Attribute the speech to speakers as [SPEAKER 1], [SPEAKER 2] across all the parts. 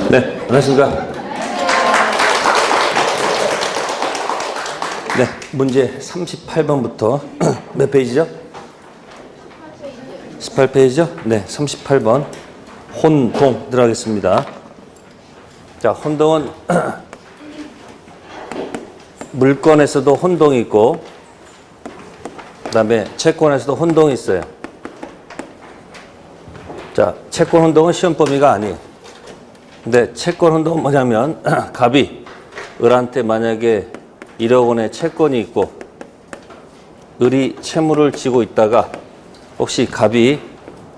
[SPEAKER 1] 네, 안녕하십니까. 네, 문제 38번부터 몇 페이지죠? 18페이지죠? 네, 38번 혼동 들어가겠습니다. 자, 혼동은 물건에서도 혼동이 있고 그 다음에 채권에서도 혼동이 있어요. 자, 채권 혼동은 시험 범위가 아니에요. 근데 채권 혼동은 뭐냐면 갑이 을한테 만약에 1억 원의 채권이 있고 을이 채무를 지고 있다가 혹시 갑이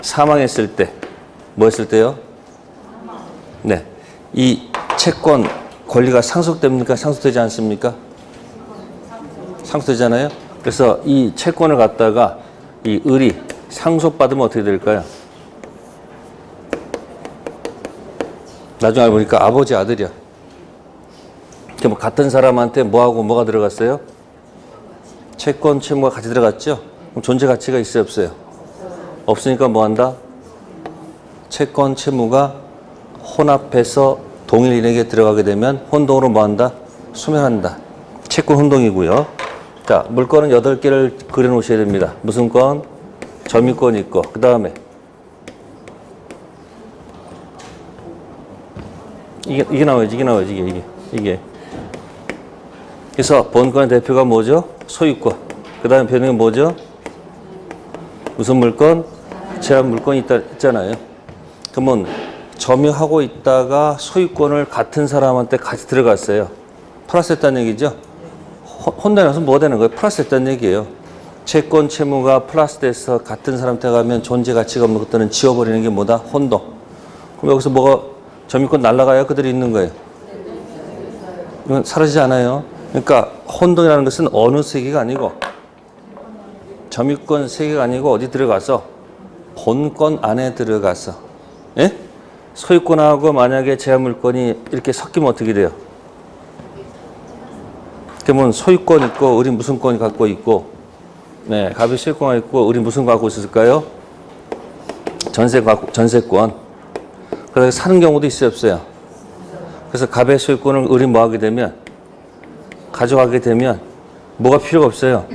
[SPEAKER 1] 사망했을 때 뭐 했을 때요? 네, 이 채권 권리가 상속됩니까? 상속되지 않습니까? 상속되잖아요. 그래서 이 채권을 갖다가 이 을이 상속받으면 어떻게 될까요? 나중에 알고 보니까 아버지 아들이야. 그럼 같은 사람한테 뭐하고 뭐가 들어갔어요? 채권 채무가 같이 들어갔죠? 그럼 존재 가치가 있어요, 없어요? 없으니까 뭐 한다? 채권 채무가 혼합해서 동일인에게 들어가게 되면 혼동으로 뭐 한다? 소멸한다. 채권 혼동이고요. 자, 물건은 8개를 그려 놓으셔야 됩니다. 무슨 건? 점유권 있고, 그 다음에 이게 나와야지, 이게. 그래서 본권의 대표가 뭐죠? 소유권. 그 다음에 변형이 뭐죠? 무슨 물건? 제한 물건이 있잖아요. 그러면 점유하고 있다가 소유권을 같은 사람한테 같이 들어갔어요. 플러스 했다는 얘기죠? 혼동해서 뭐 되는 거예요? 플러스 했다는 얘기예요. 채권, 채무가 플러스 돼서 같은 사람한테 가면 존재 가치가 없는 것들은 지워버리는 게 뭐다? 혼동. 그럼 여기서 뭐가 점유권 날라가야 그대로 있는 거예요. 이건 사라지지 않아요. 그러니까 혼동이라는 것은 어느 세계가 아니고 점유권 세계가 아니고 어디 들어가서 본권 안에 들어가서 예? 소유권하고 만약에 제한물권이 이렇게 섞이면 어떻게 돼요? 그러면 소유권 있고 을이 무슨 권이 갖고 있고 네, 갑이 소유권 있고 을이 무슨 거 갖고 있을까요? 전세권. 그래서 사는 경우도 있어요, 없어요? 그래서 갑의 소유권을 을이 뭐 하게 되면 가져가게 되면 뭐가 필요가 없어요.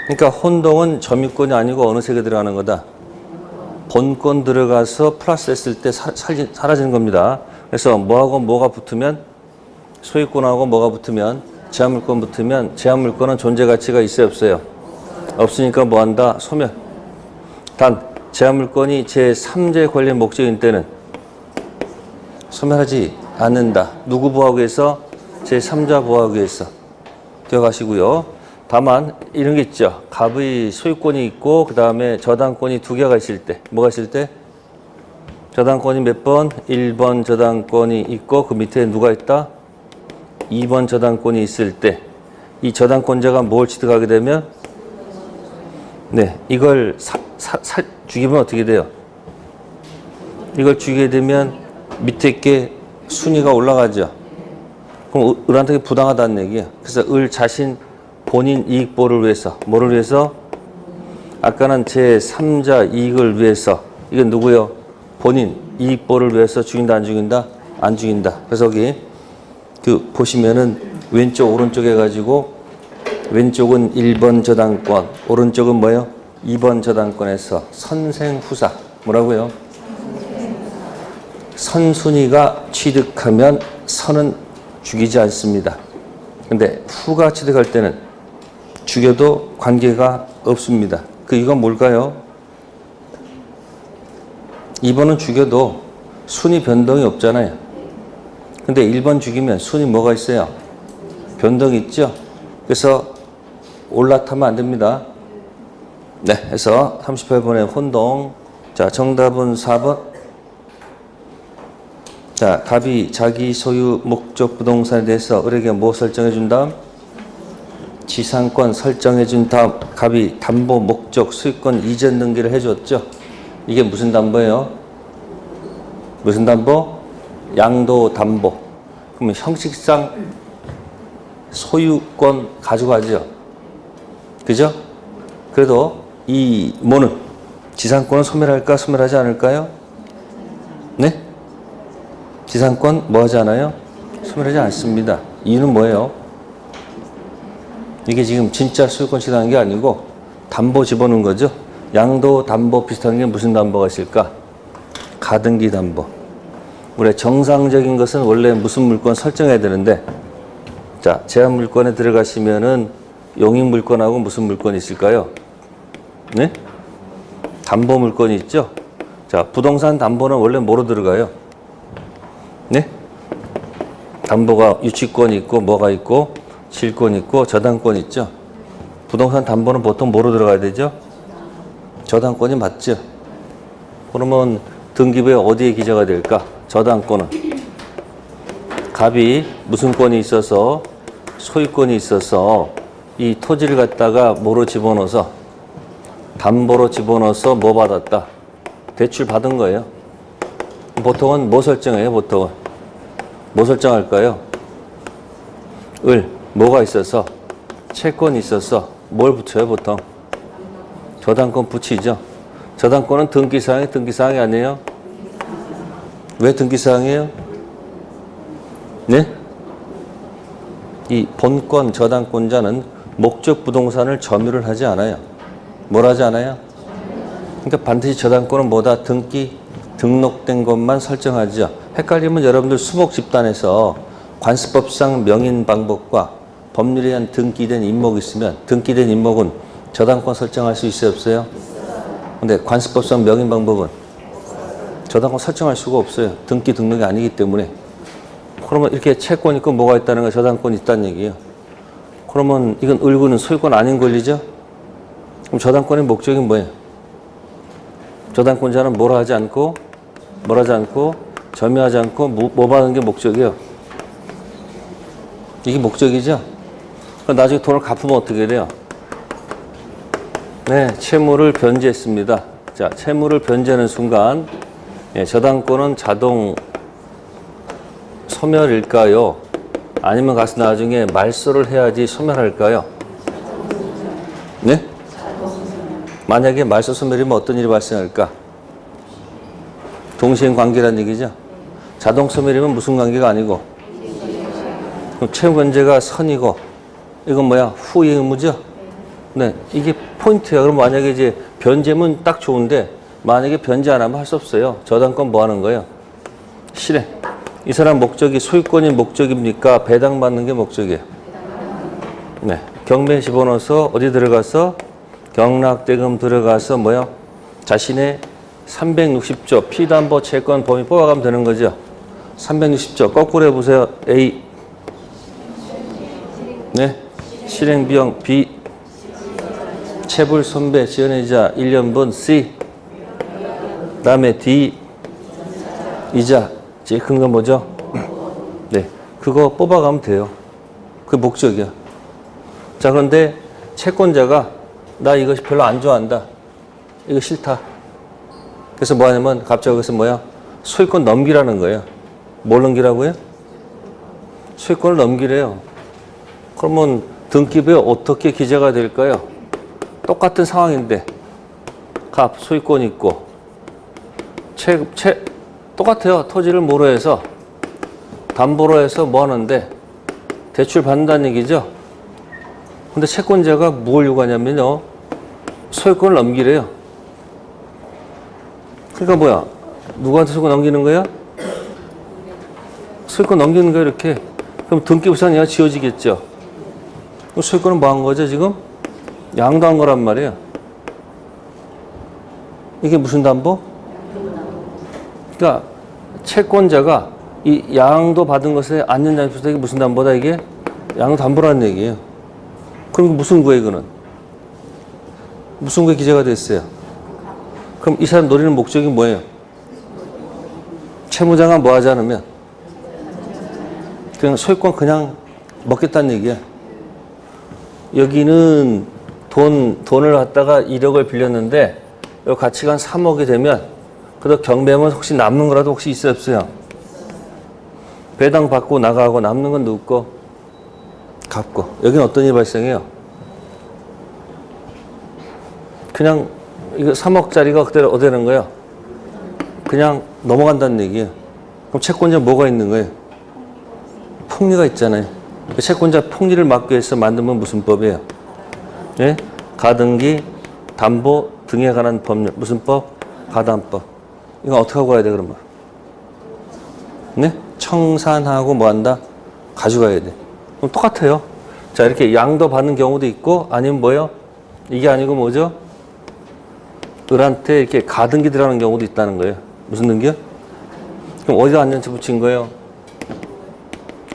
[SPEAKER 1] 그러니까 혼동은 점유권이 아니고 어느 세계에 들어가는 거다. 본권 들어가서 플러스 했을 때 사라지는 겁니다. 그래서 뭐하고 뭐가 붙으면 소유권하고 뭐가 붙으면 제한물권 붙으면 제한물권은 존재 가치가 있어요, 없어요? 없으니까 뭐 한다? 소멸. 단 제한물권이 제3제 권리 목적인 때는 소멸하지 않는다. 누구 보호하기 위해서? 제3자 보호하기 위해서. 기억하시고요. 다만 이런 게 있죠. 갑의 소유권이 있고 그 다음에 저당권이 2개가 있을 때 뭐가 있을 때? 저당권이 몇 번? 1번 저당권이 있고 그 밑에 누가 있다? 2번 저당권이 있을 때 이 저당권자가 뭘 취득하게 되면 네, 이걸 죽이면 어떻게 돼요? 이걸 죽이게 되면 밑에 게 순위가 올라가죠. 그럼 을한테 부당하다는 얘기예요. 그래서 을 자신 본인 이익보를 위해서 뭐를 위해서? 아까는 제3자 이익을 위해서 이건 누구요? 본인 이익보를 위해서 죽인다 안 죽인다? 안 죽인다. 그래서 여기 그 보시면은 왼쪽 오른쪽 해가지고 왼쪽은 1번 저당권 오른쪽은 뭐예요? 2번 저당권에서 선생후사 뭐라고요? 선순위가 취득하면 선은 죽이지 않습니다. 근데 후가 취득할 때는 죽여도 관계가 없습니다. 이건 뭘까요? 2번은 죽여도 순위 변동이 없잖아요. 근데 1번 죽이면 순위 뭐가 있어요? 변동이 있죠? 그래서 올라타면 안 됩니다. 네, 해서 38번의 혼동. 자, 정답은 4번. 자, 갑이 자기 소유 목적 부동산에 대해서 을에게 뭐 설정해 준 다음? 지상권 설정해 준 다음 갑이 담보 목적 소유권 이전 등기를 해줬죠. 이게 무슨 담보예요? 무슨 담보? 양도 담보. 그러면 형식상 소유권 가져가죠. 그죠? 그래도 이 뭐는 지상권은 소멸할까 소멸하지 않을까요? 네? 지상권 뭐 하지 않아요? 소멸하지 않습니다. 이유는 뭐예요? 이게 지금 진짜 소유권 실현하는 게 아니고 담보 집어넣은 거죠. 양도 담보 비슷한 게 무슨 담보가 있을까? 가등기 담보. 우리 정상적인 것은 원래 무슨 물건 설정해야 되는데, 자, 제한 물건에 들어가시면은 용익 물건하고 무슨 물건이 있을까요? 네? 담보 물건이 있죠? 자, 부동산 담보는 원래 뭐로 들어가요? 네? 담보가 유치권이 있고, 뭐가 있고, 질권 있고, 저당권 있죠? 부동산 담보는 보통 뭐로 들어가야 되죠? 저당권이 맞죠? 그러면 등기부에 어디에 기재가 될까? 저당권은 갑이 무슨 권이 있어서 소유권이 있어서 이 토지를 갖다가 뭐로 집어넣어서 담보로 집어넣어서 뭐 받았다? 대출 받은 거예요. 보통은 뭐 설정해요? 보통은 뭐 설정할까요? 뭐가 있어서 채권이 있어서 뭘 붙여요? 보통 저당권 붙이죠. 저당권은 등기사항이 아니에요? 왜 등기사항이에요? 네? 이 본권 저당권자는 목적 부동산을 점유를 하지 않아요. 뭘 하지 않아요? 그러니까 반드시 저당권은 뭐다? 등록된 것만 설정하죠. 헷갈리면 여러분들 수목 집단에서 관습법상 명인 방법과 법률에 의한 등기된 임목이 있으면 등기된 임목은 저당권 설정할 수 있어요? 없어요? 근데 관습법상 명인 방법은 저당권 설정할 수가 없어요. 등록이 아니기 때문에. 그러면 이렇게 채권 있고 뭐가 있다는 거 저당권이 있다는 얘기예요. 그러면 이건 을구는 소유권 아닌 권리죠? 그럼 저당권의 목적이 뭐예요? 저당권자는 뭘 하지 않고 점유하지 않고 뭐 받는 게 목적이에요? 이게 목적이죠? 그럼 나중에 돈을 갚으면 어떻게 돼요? 네, 채무를 변제했습니다. 자, 채무를 변제하는 순간 저당권은 자동 소멸일까요? 아니면 가서 나중에 말소를 해야지 소멸할까요? 네? 만약에 말소 소멸이면 어떤 일이 발생할까? 동시행 관계라는 얘기죠. 자동 소멸이면 무슨 관계가 아니고 그럼 채무 변제가 선이고 이건 뭐야? 후의 의무죠? 네, 이게 포인트야. 그럼 만약에 이제 변제면 딱 좋은데 만약에 변제 안 하면 할 수 없어요. 저당권 뭐 하는 거예요? 실행. 이 사람 목적이 소유권이 목적입니까? 배당받는 게 목적이에요. 네, 경매 집어넣어서 어디 들어가서 경락대금 들어가서 뭐요? 자신의 360조 피담보 채권 범위 뽑아가면 되는 거죠. 360조 거꾸로 해보세요. A. 네, 실행비용 B. 채불 손배 지연이자 1년분 C. 다음에 D. 이자. 제일 큰 건 뭐죠? 네, 그거 뽑아가면 돼요. 그게 목적이야. 자, 그런데 채권자가 나 이거 별로 안 좋아한다. 이거 싫다. 그래서 뭐 하냐면 갑자기 여기서 뭐야? 소유권 넘기라는 거예요. 뭘 넘기라고요? 소유권을 넘기래요. 그러면 등기부에 어떻게 기재가 될까요? 똑같은 상황인데 갑 소유권 있고 똑같아요. 토지를 뭐로 해서 담보로 해서 뭐 하는데 대출 받는다는 얘기죠. 근데 채권자가 뭘 요구하냐면요. 소유권을 넘기래요. 그러니까 뭐야? 누구한테 소유권 넘기는 거야? 소유권 넘기는 거야 이렇게. 그럼 등기부상 얘가 지워지겠죠. 그럼 소유권은 뭐 한 거죠 지금? 양도한 거란 말이에요. 이게 무슨 담보? 그러니까 채권자가 이 양도 받은 것에 앉는 장소에 이게 무슨 담보다 이게? 양도 담보라는 얘기예요. 그럼 무슨 구에 그는? 무슨 구에 기재가 됐어요? 그럼 이 사람 노리는 목적이 뭐예요? 채무자가 뭐 하지 않으면 그냥 소유권 그냥 먹겠다는 얘기야. 여기는 돈을 갖다가 1억을 빌렸는데 이 가치가 한 3억이 되면 그래도 경매하면 혹시 남는 거라도 혹시 있어요 없어요? 배당 받고 나가고 남는 건 누구 거? 갚고. 여기는 어떤 일이 발생해요? 그냥 이거 3억짜리가 그대로 어디는 거예요? 그냥 넘어간다는 얘기예요. 그럼 그럼 채권자 뭐가 있는 거예요? 폭리가 있잖아요. 그 채권자 폭리를 막기 위해서 만들면 무슨 법이에요? 예? 가등기, 담보 등에 관한 법률. 무슨 법? 가담법. 이거 어떻게 하고 가야 돼, 그러면? 네? 청산하고 뭐 한다? 가져가야 돼. 그럼 똑같아요. 자, 이렇게 양도 받는 경우도 있고, 아니면 뭐요? 이게 아니고 뭐죠? 을한테 이렇게 가등기 들어가는 경우도 있다는 거예요. 무슨 등기요? 그럼 어디다 안전치 붙인 거예요?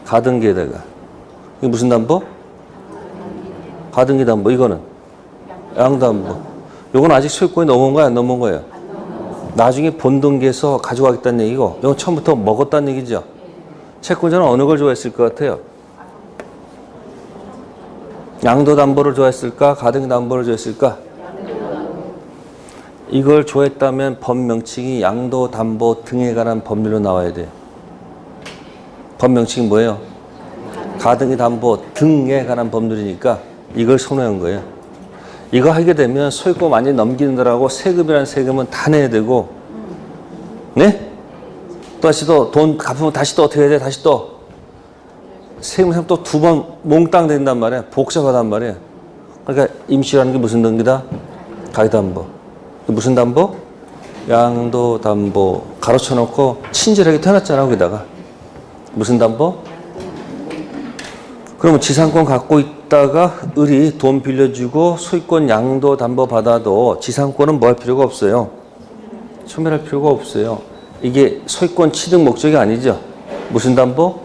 [SPEAKER 1] 가등기에다가. 이게 무슨 담보? 가등기 담보. 이거는 양담보. 요건 아직 소유권이 넘어온 거야, 안 넘어온 거예요? 나중에 본등기에서 가져가겠다는 얘기고, 이건 처음부터 먹었다는 얘기죠. 채권자는 어느 걸 좋아했을 것 같아요? 양도담보를 좋아했을까? 가등기담보를 좋아했을까? 이걸 좋아했다면 법명칭이 양도담보 등에 관한 법률로 나와야 돼요. 법명칭이 뭐예요? 가등기담보 등에 관한 법률이니까 이걸 선호한 거예요. 이거 하게 되면 소유권 완전히 넘기는다라고 세금이라는 세금은 다 내야 되고, 네? 또 다시 또 돈 갚으면 다시 또 어떻게 해야 돼? 다시 또 세금 또 두 번 몽땅 된단 말이야. 복잡하단 말이야. 그러니까 임시라는 게 무슨 등기다? 가등기담보. 무슨 담보? 양도담보. 가로쳐 놓고 친절하게 태어났잖아, 거기다가. 무슨 담보? 그러면 지상권 갖고 있다가 을이 돈 빌려주고 소유권 양도담보 받아도 지상권은 뭐 할 필요가 없어요? 소멸할 필요가 없어요. 이게 소유권 취득 목적이 아니죠. 무슨 담보?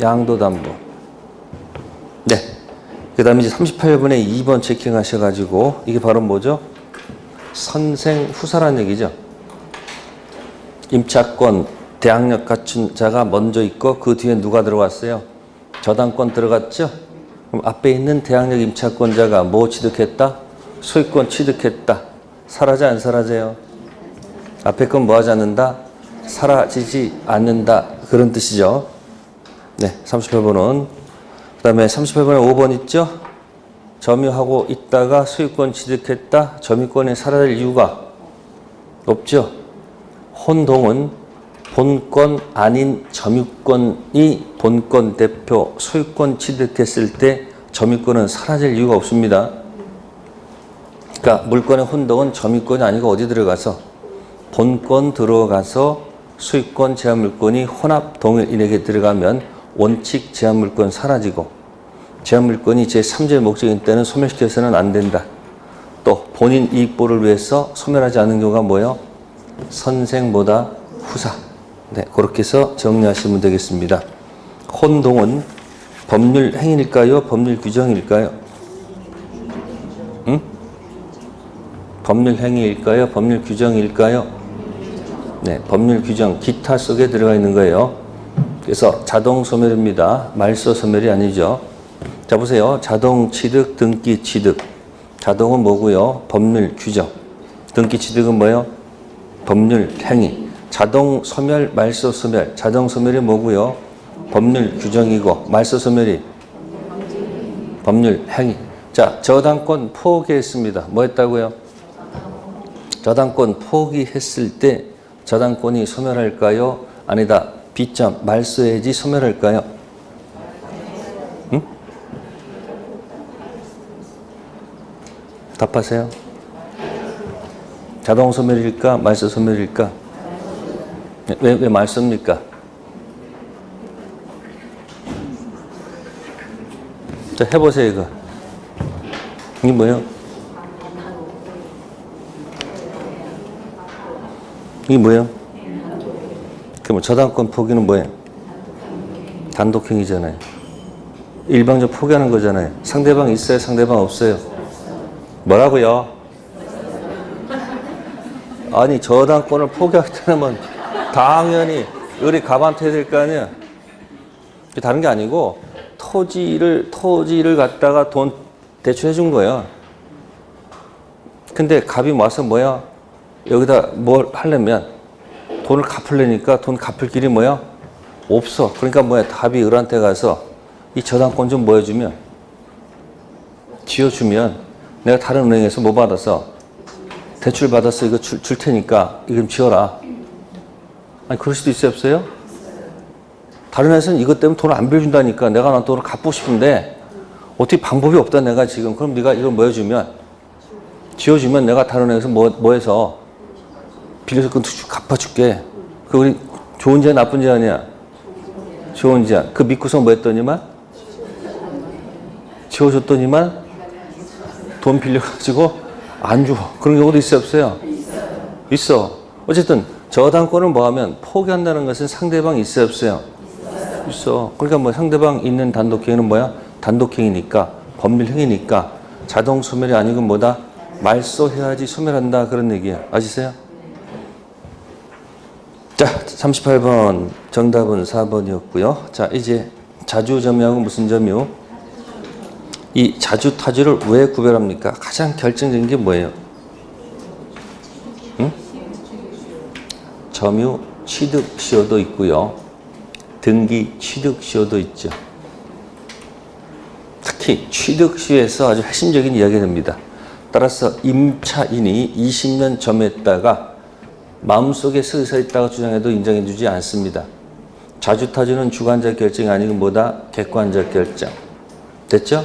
[SPEAKER 1] 양도담보. 네. 그 다음에 이제 38번에 2번 체킹하셔가지고 이게 바로 뭐죠? 선생후사라는 얘기죠. 임차권, 대항력 갖춘 자가 먼저 있고 그 뒤에 누가 들어왔어요? 저당권 들어갔죠? 그럼 앞에 있는 대항력 임차권자가 뭐 취득했다? 소유권 취득했다. 사라져 안 사라져요? 앞에 건 뭐 하지 않는다? 사라지지 않는다. 그런 뜻이죠. 네, 38번은. 그 다음에 38번에 5번 있죠? 점유하고 있다가 소유권 취득했다. 점유권이 사라질 이유가 없죠. 혼동은 본권 아닌 점유권이 본권 대표 소유권 취득했을 때 점유권은 사라질 이유가 없습니다. 그러니까 물권의 혼동은 점유권이 아니고 어디 들어가서 본권 들어가서 소유권 제한물권이 혼합 동일인에게 들어가면 원칙 제한물권 사라지고 제한물권이 제3자의 목적인 때는 소멸시켜서는 안 된다. 또 본인 이익보를 위해서 소멸하지 않는 경우가 뭐예요? 선생보다 후사. 네, 그렇게 해서 정리하시면 되겠습니다. 혼동은 법률 행위일까요? 법률 규정일까요? 응? 법률 행위일까요? 법률 규정일까요? 네, 법률 규정, 기타 속에 들어가 있는 거예요. 그래서 자동 소멸입니다. 말소 소멸이 아니죠. 자, 보세요. 자동 취득, 등기 취득. 자동은 뭐고요? 법률 규정. 등기 취득은 뭐예요? 법률 행위. 자동 소멸, 말소 소멸. 자동 소멸이 뭐고요? 법률 규정이고 말소 소멸이 법률 행위. 자, 저당권 포기했습니다. 뭐 했다고요? 저당권 포기했을 때 저당권이 소멸할까요? 아니다. B점 말소해야지 소멸할까요? 응? 답하세요. 자동 소멸일까? 말소 소멸일까? 왜 말소입니까? 자, 해보세요, 이거. 이게 뭐예요? 이게 뭐예요? 그럼 저당권 포기는 뭐예요? 단독행위잖아요. 일방적 포기하는 거잖아요. 상대방 있어요? 상대방 없어요? 뭐라고요? 아니, 저당권을 포기하겠다면 당연히 을이 가반토해야 될 거 아니야. 다른 게 아니고 토지를 갖다가 돈 대출해 준 거야. 근데 갑이 와서 뭐야? 여기다 뭘 하려면 돈을 갚으려니까 돈 갚을 길이 뭐야? 없어. 그러니까 뭐야? 답이 을한테 가서 이 저당권 좀 뭐 해주면 지어주면 내가 다른 은행에서 뭐 받아서 대출 받아서 이거 줄 테니까 이거 좀 지어라. 아니, 그럴 수도 있어요, 없어요? 다른 회사는 이것 때문에 돈을 안 빌려준다니까. 내가 난 돈을 갚고 싶은데 어떻게 방법이 없다 내가 지금. 그럼 네가 이걸 뭐 해주면, 지어주면 내가 다른 회사에서 뭐 해서 빌려서 그건 갚아줄게. 그 우리 좋은 제안 나쁜 제안이야? 좋은 제안. 그 믿고서 뭐 했더니만? 지어줬더니만 돈 빌려가지고 안 줘. 그런 경우도 있어요, 없어요? 있어. 어쨌든 저당권을 뭐 하면 포기한다는 것은 상대방이 있어요, 없어요? 있어. 그러니까 뭐 상대방 있는 단독행위는 뭐야? 단독행위니까, 법률행위니까 자동 소멸이 아니고 뭐다? 말소해야지 소멸한다. 그런 얘기야. 아시세요? 자, 38번 정답은 4번이었고요. 자, 이제 자주점유하고 무슨 점유? 이 자주타주를 왜 구별합니까? 가장 결정적인 게 뭐예요? 응? 점유 취득시효도 있고요. 등기 취득시효도 있죠. 특히 취득시효에서 아주 핵심적인 이야기가 됩니다. 따라서 임차인이 20년 점유했다가 마음속에 서서 있다가 주장해도 인정해주지 않습니다. 자주타주는 주관적 결정이 아니고 뭐다? 객관적 결정. 됐죠?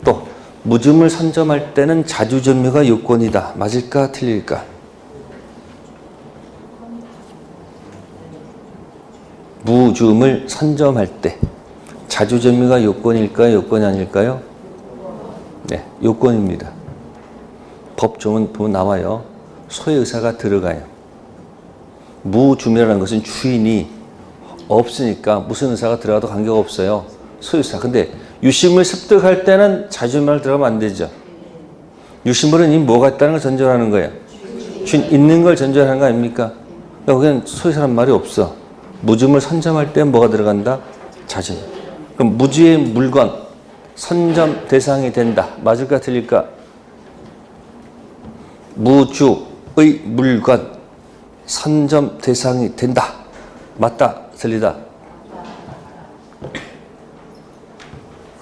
[SPEAKER 1] 또 무주물 선점할 때는 자주점유가 요건이다. 맞을까? 틀릴까? 무주물 선점할 때 자주점유가 요건일까요? 요건이 아닐까요? 네, 요건입니다. 법조문 보면 나와요. 소유의사가 들어가요. 무주물이라는 것은 주인이 없으니까 무슨 의사가 들어가도 관계가 없어요. 소유의사. 근데 유실물 습득할 때는 자주점유를 들어가면 안 되죠. 유실물은 이미 뭐가 있다는 걸 전제하는 거예요. 주인 있는 걸 전제하는 거 아닙니까? 그냥 소유의사란 말이 없어. 무주물 선점할 때 뭐가 들어간다? 자주점유. 그럼 무주의 물건 선점 대상이 된다. 맞을까 틀릴까? 무주의 물건 선점 대상이 된다. 맞다 틀리다?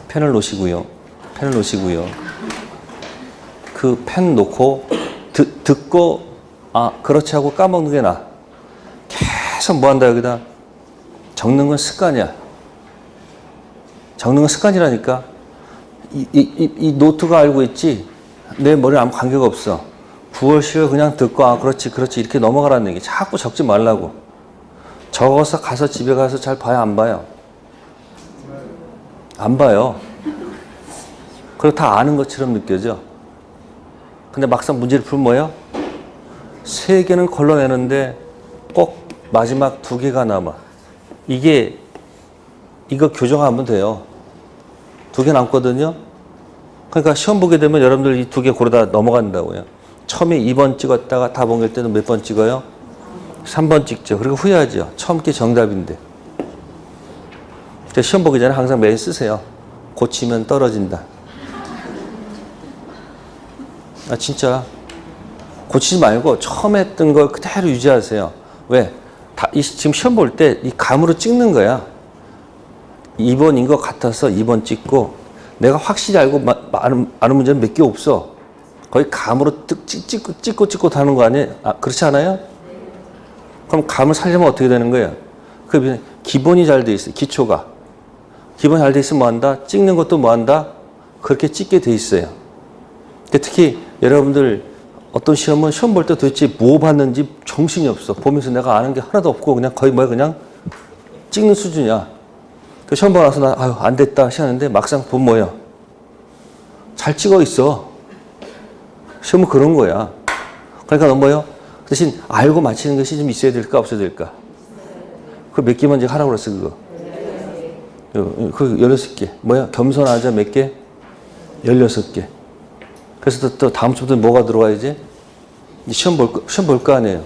[SPEAKER 1] 펜을 놓으시고요. 펜을 놓으시고요. 그 펜 놓고 듣고 그렇지 하고 까먹는 게 나아. 계속 뭐 한다 여기다? 적는 건 습관이야. 적는 건 습관이라니까. 이 노트가 알고 있지 내 머리에 아무 관계가 없어. 9월 10월 그냥 듣고 그렇지 이렇게 넘어가라는 얘기. 자꾸 적지 말라고. 적어서 가서 집에 가서 잘 봐요 안 봐요? 안 봐요. 그리고 다 아는 것처럼 느껴져. 근데 막상 문제를 풀면 뭐예요? 3개는 걸러내는데 꼭 마지막 2개가 남아. 이거 교정하면 돼요. 2개 남거든요. 그러니까 시험 보게 되면 여러분들 이 2개 고르다 넘어간다고요. 처음에 2번 찍었다가 다 본길 때는 몇 번 찍어요? 3번 찍죠. 그리고 후회하죠. 처음 게 정답인데. 시험 보기 전에 항상 매일 쓰세요. 고치면 떨어진다. 진짜 고치지 말고 처음 했던 걸 그대로 유지하세요. 왜? 지금 시험 볼 때 이 감으로 찍는 거야. 2번인 것 같아서 2번 찍고 내가 확실히 알고 아는 문제는 몇 개 없어. 거의 감으로 찍고 다는 거 아니에요? 그렇지 않아요? 그럼 감을 살려면 어떻게 되는 거예요? 그 기본이 잘 돼 있어요. 기초가. 기본이 잘 돼 있으면 뭐 한다? 찍는 것도 뭐 한다? 그렇게 찍게 돼 있어요. 특히 여러분들 어떤 시험은 시험 볼 때 도대체 뭐 봤는지 정신이 없어. 보면서 내가 아는 게 하나도 없고 그냥 거의 그냥 찍는 수준이야. 그 시험 보고 나서 안 됐다 하시는데 막상 보면 뭐예요? 잘 찍어 있어. 시험은 그런 거야. 그러니까 넌 뭐예요? 대신 알고 맞히는 것이 좀 있어야 될까 없어야 될까? 그 몇 개 먼저 하라고 그랬어 그거. 그 16개. 뭐야? 겸손하자 몇 개? 16개. 그래서 또 다음 주부터 뭐가 들어와야지? 시험 볼 거 아니에요.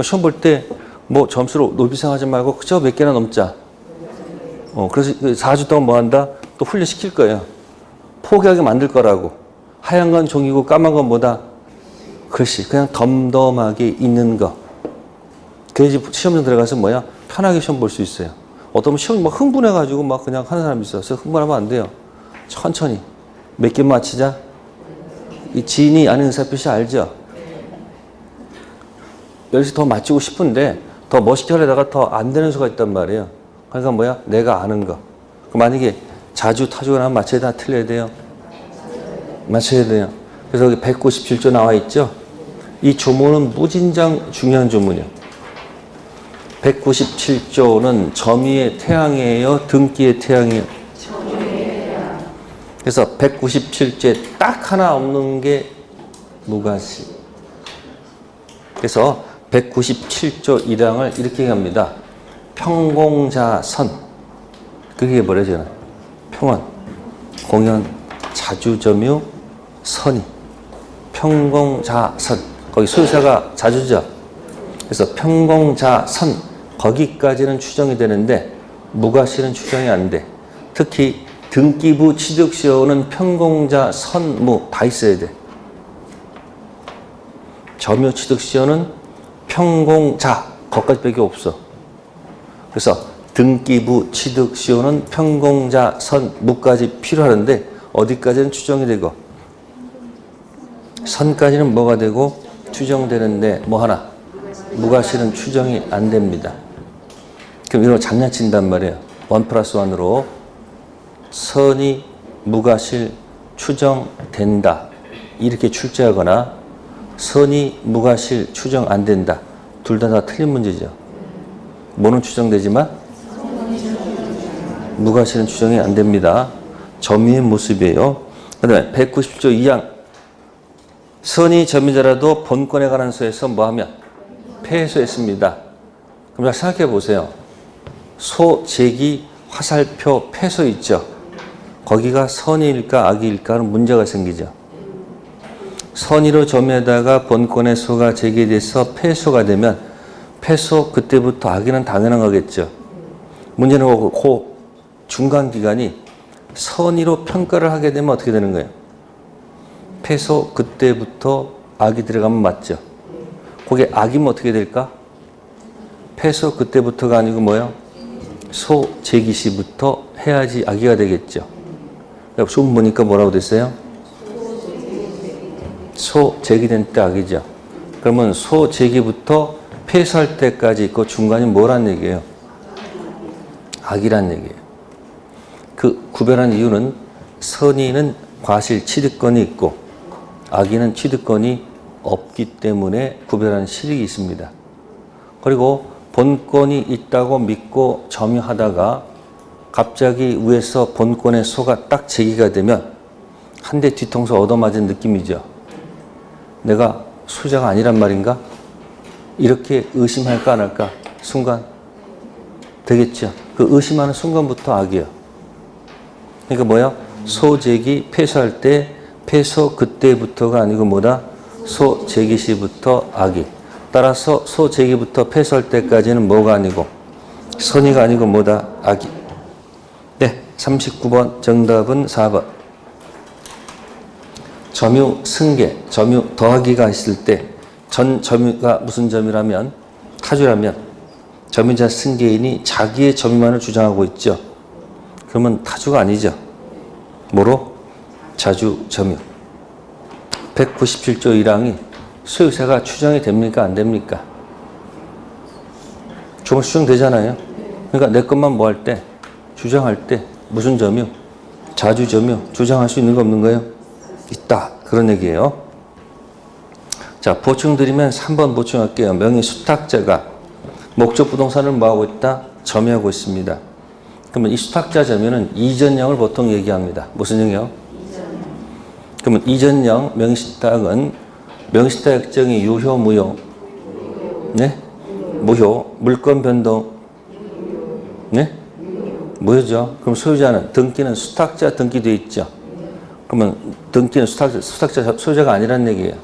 [SPEAKER 1] 시험 볼 때 뭐 점수로 노비상하지 말고 그저 몇 개나 넘자. 그래서 4주 동안 뭐 한다? 또 훈련시킬 거예요. 포기하게 만들 거라고. 하얀 건 종이고 까만 건 뭐다? 글씨. 그냥 덤덤하게 있는 거. 그래야지 시험장 들어가서 뭐야? 편하게 시험 볼 수 있어요. 어떤 분 시험 막 흥분해가지고 막 그냥 하는 사람이 있어요. 그래서 흥분하면 안 돼요. 천천히. 몇 개 맞히자. 이 지인이 아는 의사표시 알죠? 여기서 더 맞추고 싶은데 더 멋있게 하려다가 더 안 되는 수가 있단 말이에요. 그러니까 뭐야? 내가 아는 거. 만약에 자주 타주가 나면 맞춰야 돼? 틀려야 돼요? 맞춰야 돼요. 그래서 여기 197조 나와 있죠? 이 조문은 무진장 중요한 조문이에요. 197조는 점유의 태양이에요? 등기의 태양이에요? 그래서 197조에 딱 하나 없는 게 무가시. 그래서 197조 1항을 이렇게 합니다. 평공자선. 그게 뭐래잖아. 평원, 공연, 자주점유, 선이. 평공자선. 거기 소유사가 자주죠. 그래서 평공자선. 거기까지는 추정이 되는데 무가시는 추정이 안 돼. 특히 등기부 취득시효는 평공자, 선무 다 있어야 돼. 점유 취득시효는 평공자, 거기까지밖에 없어. 그래서 등기부 취득시효는 평공자, 선무까지 필요하는데 어디까지는 추정이 되고 선까지는 뭐가 되고 추정되는데 뭐 하나 무가시는 추정이 안 됩니다. 그럼 이런 거 장난친단 말이에요. 1+1으로 선이 무가실 추정된다. 이렇게 출제하거나 선이 무가실 추정 안 된다. 둘 다 틀린 문제죠. 뭐는 추정되지만 무가실은 추정이 안 됩니다. 점유의 모습이에요. 그 다음에 190조 2항 선이 점유자라도 본권에 관한 소에서 뭐하면 패소했습니다. 그럼 잘 생각해 보세요. 소, 제기, 화살표, 패소 있죠. 거기가 선의일까 악의일까는 문제가 생기죠. 선의로 점유하다가 본권의 소가 제기돼서 패소가 되면 패소 그때부터 악의는 당연한 거겠죠. 문제는 그 중간 기간이 선의로 평가를 하게 되면 어떻게 되는 거예요? 패소 그때부터 악이 들어가면 맞죠. 그게 악이면 어떻게 될까? 패소 그때부터가 아니고 뭐요? 소 제기 시부터 해야지 악의가 되겠죠. 조금 보니까 뭐라고 됐어요? 소 제기된 때 악이죠. 그러면 소 제기부터 패소할 때까지 있고 중간이 뭐란 얘기예요? 악이란 얘기예요. 그 구별한 이유는 선의는 과실 취득권이 있고 악의는 취득권이 없기 때문에 구별하는 실익이 있습니다. 그리고 본권이 있다고 믿고 점유하다가 갑자기 위에서 본권의 소가 딱 제기가 되면 한 대 뒤통수 얻어맞은 느낌이죠. 내가 소유자가 아니란 말인가? 이렇게 의심할까 안 할까? 순간 되겠죠. 그 의심하는 순간부터 악이에요. 그러니까 뭐야? 소제기 패소할 때 패소 그때부터가 아니고 뭐다? 소제기 시부터 악이. 따라서 소제기부터 패소할 때까지는 뭐가 아니고 선의가 아니고 뭐다? 악이. 네, 39번 정답은 4번. 점유 승계, 점유 더하기가 있을 때 전 점유가 무슨 점유라면 타주라면 점유자 승계인이 자기의 점유만을 주장하고 있죠. 그러면 타주가 아니죠. 뭐로? 자주 점유. 197조 1항이 소유세가 추정이 됩니까? 안 됩니까? 조금 추정되잖아요. 그러니까 내 것만 뭐 할 때? 주장할 때 무슨 점유? 자주 점유. 주장할 수 있는 거 없는 거예요? 있다. 그런 얘기예요. 자, 보충드리면 3번 보충할게요. 명의 수탁자가 목적 부동산을 뭐하고 있다? 점유하고 있습니다. 그러면 이 수탁자 점유는 이전형을 보통 얘기합니다. 무슨 형이요? 그러면 이전형 명의수탁은 명의수탁 약정이 유효, 무효? 네? 무효. 물권 변동? 네? 무효죠. 그럼 소유자는 등기는 수탁자 등기되어 있죠. 그러면 등기는 수탁자 소유자가 아니란 얘기예요.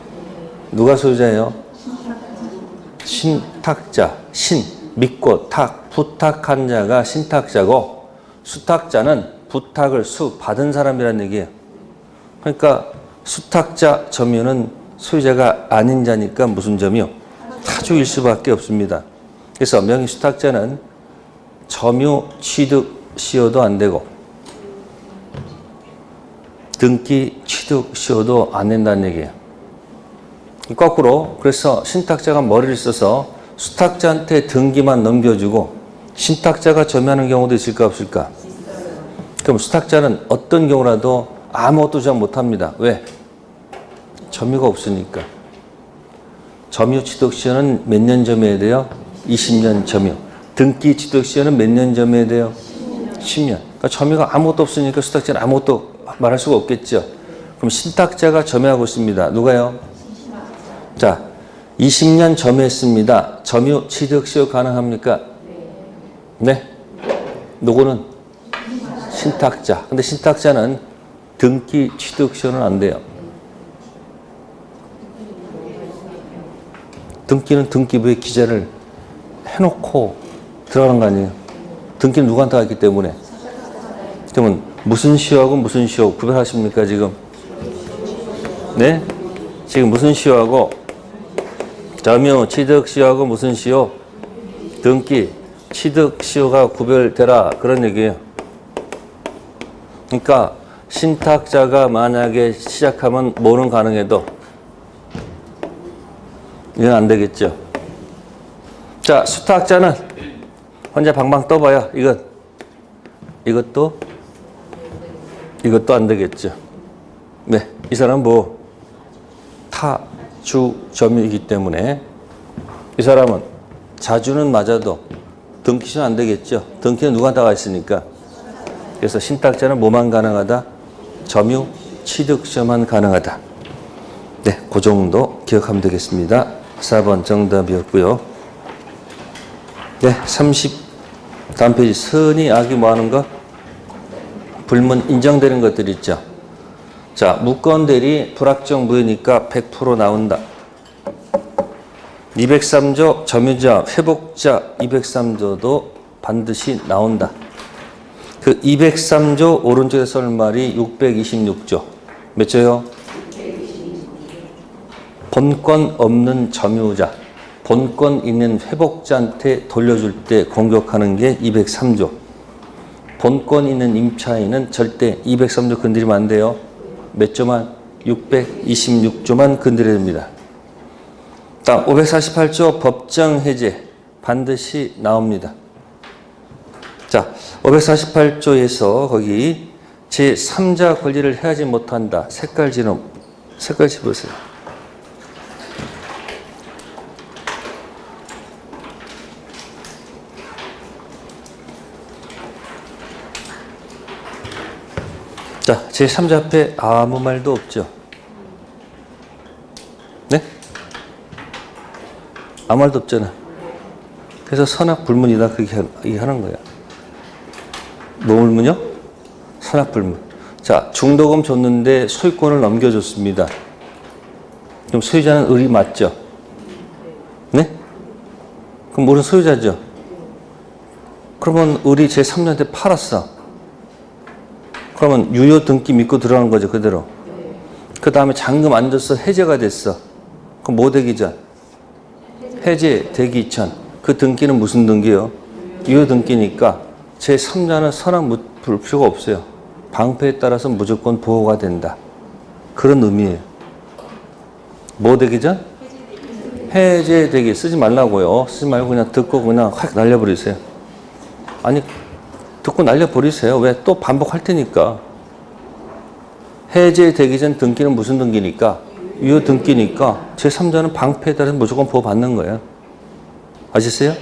[SPEAKER 1] 누가 소유자예요? 신탁자. 신, 믿고 탁, 부탁한 자가 신탁자고 수탁자는 부탁을 받은 사람이란 얘기예요. 그러니까 수탁자 점유는 소유자가 아닌 자니까 무슨 점이요? 타주일 수밖에 없습니다. 그래서 명의 수탁자는 점유 취득 시효도 안 되고 등기 취득 시효도 안 된다는 얘기예요. 거꾸로 그래서 신탁자가 머리를 써서 수탁자한테 등기만 넘겨주고 신탁자가 점유하는 경우도 있을까 없을까? 그럼 수탁자는 어떤 경우라도 아무것도 주장 못합니다. 왜? 점유가 없으니까. 점유 취득시효는 몇 년 점유해야 돼요? 20년 점유. 등기 취득시효는 몇 년 점유해야 돼요? 10년. 그러니까 점유가 아무것도 없으니까 수탁자는 아무것도 말할 수가 없겠죠. 그럼 신탁자가 점유하고 있습니다. 누가요? 자, 20년 점유했습니다. 점유 취득시효 가능합니까? 네. 누구는? 신탁자. 근데 신탁자는 등기 취득시효는 안 돼요. 등기는 등기부에 기재를 해놓고 들어가는 거 아니에요. 등기는 누구한테 갔기 때문에. 그러면 무슨 시효하고 무슨 시효 구별하십니까 지금? 네? 지금 무슨 시효하고 점유 취득 시효하고 무슨 시효? 등기 취득 시효가 구별되라 그런 얘기예요. 그러니까 신탁자가 만약에 시작하면 뭐는 가능해도 이건 안 되겠죠. 자, 수탁자는 혼자 방방 떠봐요. 이것도 안 되겠죠. 네, 이 사람은 뭐 타주 점유이기 때문에 이 사람은 자주는 맞아도 등기시는 안 되겠죠. 등기는 누구한테 가 있으니까. 그래서 신탁자는 뭐만 가능하다? 점유 취득시효만 가능하다. 네, 그 정도 기억하면 되겠습니다. 4번 정답이었고요. 네, 다음 페이지. 선의, 악이 뭐 하는 거? 불문 인정되는 것들 있죠. 자, 무건대리 불확정 무효니까 100% 나온다. 203조 점유자, 회복자 203조도 반드시 나온다. 그 203조 오른쪽에 썰 말이 626조. 몇 조요? 본권 없는 점유자, 본권 있는 회복자한테 돌려줄 때 공격하는 게 203조. 본권 있는 임차인은 절대 203조 건드리면 안 돼요. 몇 조만? 626조만 건드려야 됩니다. 다음 548조 법정 해제 반드시 나옵니다. 자, 548조에서 거기 제3자 권리를 해하지 못한다. 색깔 집으세요. 자, 제3자 앞에 아무 말도 없죠. 네? 아무 말도 없잖아. 그래서 선악불문이다. 그렇게 하는 거야. 뭐 불문이요? 선악불문. 자, 중도금 줬는데 소유권을 넘겨줬습니다. 그럼 소유자는 을이 맞죠? 네? 그럼 우리는 소유자죠? 그러면 을이 제3자한테 팔았어. 그러면 유효 등기 믿고 들어가는 거죠, 그대로. 그 다음에 잔금 안 줬어, 해제가 됐어. 그럼 뭐 되기 전? 해제되기 전. 그 등기는 무슨 등기요? 유효 등기니까 제3자는 선악 볼 필요가 없어요. 방패에 따라서 무조건 보호가 된다. 그런 의미예요. 뭐 되기 전? 해제되기. 쓰지 말라고요. 쓰지 말고 그냥 듣고 그냥 확 날려버리세요. 아니, 듣고 날려버리세요. 왜? 또 반복할 테니까. 해제되기 전 등기는 무슨 등기니까? 유효 등기니까 제3자는 방패에 따라서 무조건 보호받는 거예요. 아셨어요?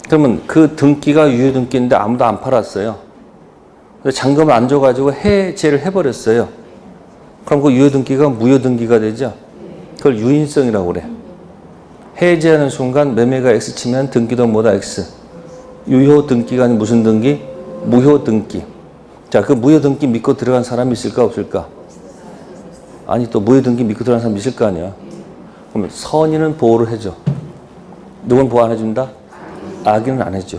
[SPEAKER 1] 그러면 그 등기가 유효 등기인데 아무도 안 팔았어요. 잔금을 안 줘가지고 해제를 해버렸어요. 그럼 그 유효 등기가 무효 등기가 되죠? 그걸 유인성이라고 그래. 해제하는 순간 매매가 X 치면 등기도 뭐다 X. 유효 등기가 아닌 무슨 등기? 무효 등기. 자, 그 무효 등기 믿고 들어간 사람이 있을까 없을까? 아니, 또 무효 등기 믿고 들어간 사람이 있을 거 아니야. 그러면 선의는 보호를 해줘. 누군 보호 안 해준다? 악인은 안 해줘.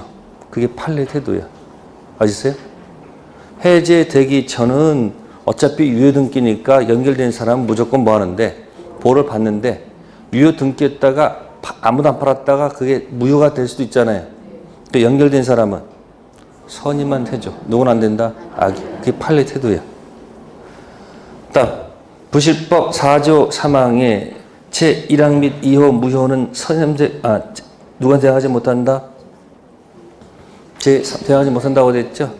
[SPEAKER 1] 그게 판례 태도야. 아시세요? 해제되기 전은 어차피 유효 등기니까 연결된 사람은 무조건 뭐 하는데? 보호를 받는데 유효 등기했다가 아무도 안 팔았다가 그게 무효가 될 수도 있잖아요. 그 연결된 사람은 선의만 해줘. 누군 안 된다? 악이. 그게 판례 태도야. 다음 부실법 4조 3항의 제1항 및 2호 무효는 누구한테 하지 못한다? 대하지 못한다고 됐죠?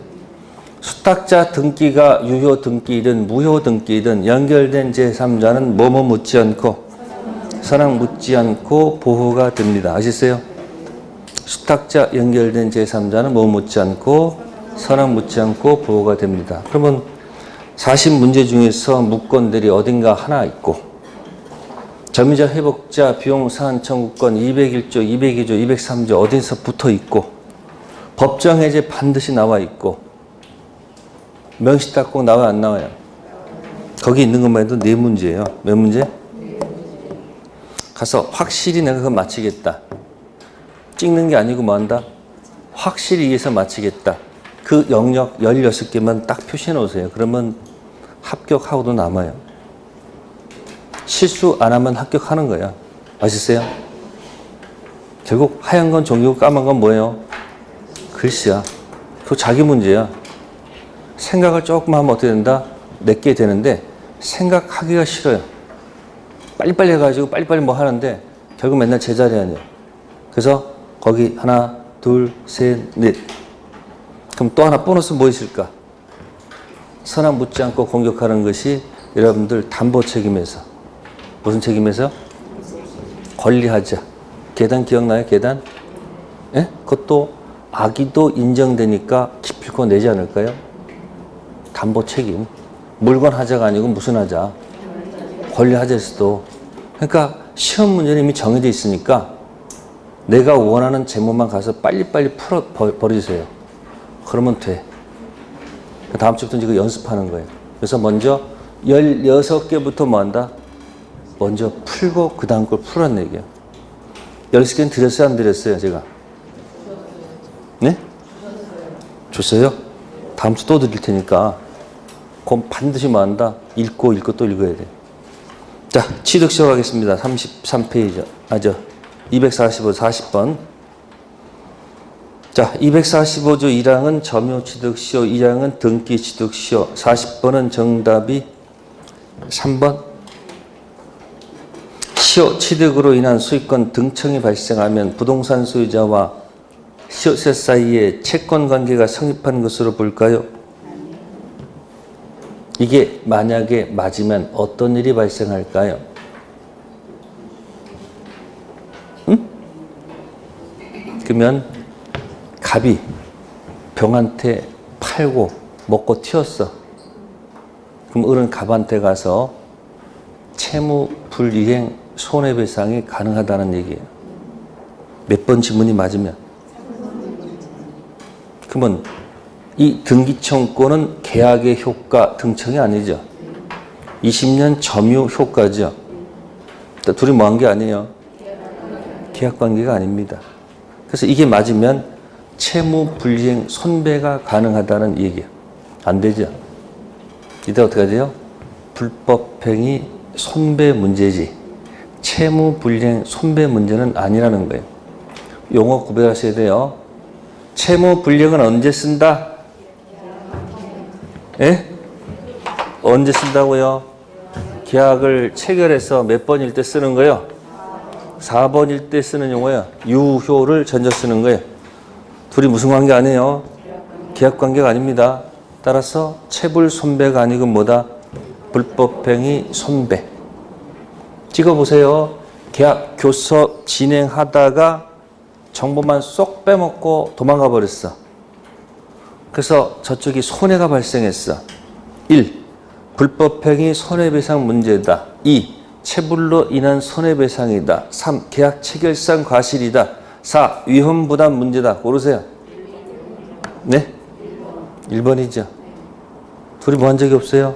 [SPEAKER 1] 수탁자 등기가 유효 등기이든 무효 등기이든 연결된 제3자는 뭐뭐 묻지 않고 선악 묻지 않고 보호가 됩니다. 아시겠어요? 수탁자 연결된 제3자는 뭐 묻지 않고 선악 묻지 않고 보호가 됩니다. 그러면 40문제 중에서 무건들이 어딘가 하나 있고 점유자 회복자 비용 사안 청구권 201조, 202조, 203조 어디서 붙어 있고 법정 해제 반드시 나와 있고 명시 딱 꼭 나와요, 안 나와요? 거기 있는 것만 해도 4문제예요. 몇 문제? 가서 확실히 내가 그거 마치겠다. 찍는 게 아니고 뭐 한다? 확실히 이해해서 마치겠다. 그 영역 16개만 딱 표시해 놓으세요. 그러면 합격하고도 남아요. 실수 안 하면 합격하는 거야. 아시세요? 결국 하얀 건 종이고 까만 건 뭐예요? 글씨야. 그거 자기 문제야. 생각을 조금 하면 어떻게 된다? 내게 되는데 생각하기가 싫어요. 빨리빨리 해가지고 빨리빨리 뭐 하는데 결국 맨날 제자리 아니에요. 그래서 거기 하나, 둘, 셋, 넷. 그럼 또 하나 보너스 뭐 있을까? 선악 묻지 않고 공격하는 것이 여러분들 담보 책임에서 무슨 책임에서? 권리하자. 계단 기억나요? 계단? 예? 그것도 악의도 인정되니까 기필코 내지 않을까요? 담보 책임. 물건 하자가 아니고 무슨 하자? 권리하자에서도. 그러니까 시험 문제는 이미 정해져 있으니까 내가 원하는 제목만 가서 빨리빨리 버리세요. 그러면 돼. 다음 주부터 이제 연습하는 거예요. 그래서 먼저 16개부터 뭐 한다? 먼저 풀고 그 다음 걸 풀어낸 얘기예요. 16개는 드렸어요? 안 드렸어요? 제가? 네? 줬어요? 다음 주 또 드릴 테니까 그럼 반드시 뭐 한다? 읽고 또 읽어야 돼. 자, 취득 시작하겠습니다. 33페이지. 245, 40번. 자, 245조 1항은 점유 취득시효, 2항은 등기 취득시효, 40번은 정답이 3번. 시효 취득으로 인한 소유권 등청이 발생하면 부동산 소유자와 시효세 사이에 채권 관계가 성립한 것으로 볼까요? 이게 만약에 맞으면 어떤 일이 발생할까요? 응? 그러면 갑이 병한테 팔고 먹고 튀었어. 그럼 을은 갑한테 가서 채무 불이행 손해배상이 가능하다는 얘기예요. 몇 번 지문이 맞으면. 그러면 이 등기청구는 계약의 효과 등청이 아니죠. 20년 점유 효과죠. 둘이 뭐 한 게 아니에요. 계약관계가 아닙니다. 그래서 이게 맞으면 채무 불이행 손배가 가능하다는 얘기예요. 안 되죠. 이때 어떻게 하죠? 불법행위 손배 문제지 채무 불이행 손배 문제는 아니라는 거예요. 용어 구별하셔야 돼요. 채무 불이행은 언제 쓴다? 예? 언제 쓴다고요? 계약을 체결해서 몇 번일 때 쓰는 거예요? 4번일 때 쓰는 용어예요. 유효를 전제 쓰는 거예요. 둘이 무슨 관계 아니에요? 계약 관계가 아닙니다. 따라서 채불 손배가 아니고 뭐다? 불법행위 손배. 찍어보세요. 계약 교섭 진행하다가 정보만 쏙 빼먹고 도망가 버렸어. 그래서 저쪽이 손해가 발생했어. 1. 불법행위 손해배상 문제다. 2. 채불로 인한 손해배상이다. 3. 계약 체결상 과실이다. 4. 위험부담 문제다. 고르세요. 네? 1번이죠. 둘이 뭐 한 적이 없어요?